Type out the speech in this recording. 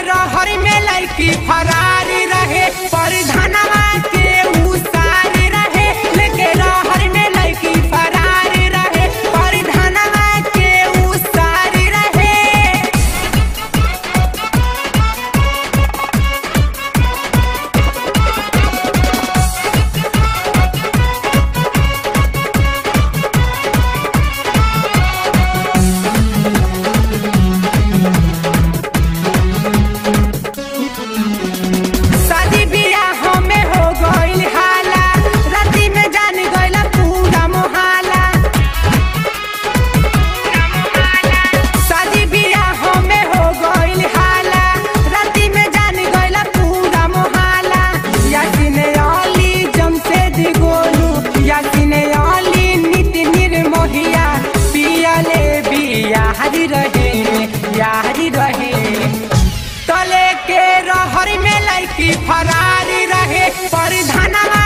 रहर में लड़की फरारी रहे, परधनवा के उसारी रहे। लेके रहर में लड़की फरारी रहे, परधनवा के उसारी रहे। शादी बियाह में हो गइल हाला, राती में जान गइला पूरा मोहल्ला। शादी बियाह में हो गइल हाला, राती में जान गइला पूरा मोहल्ला। यासीन अली जमशेद गोलू, यासीन अली नित निर्मोहिया, पियले बियाहरी रहे, यारी रहे। तले के रहर में लड़की फरारी रहे, परधनवा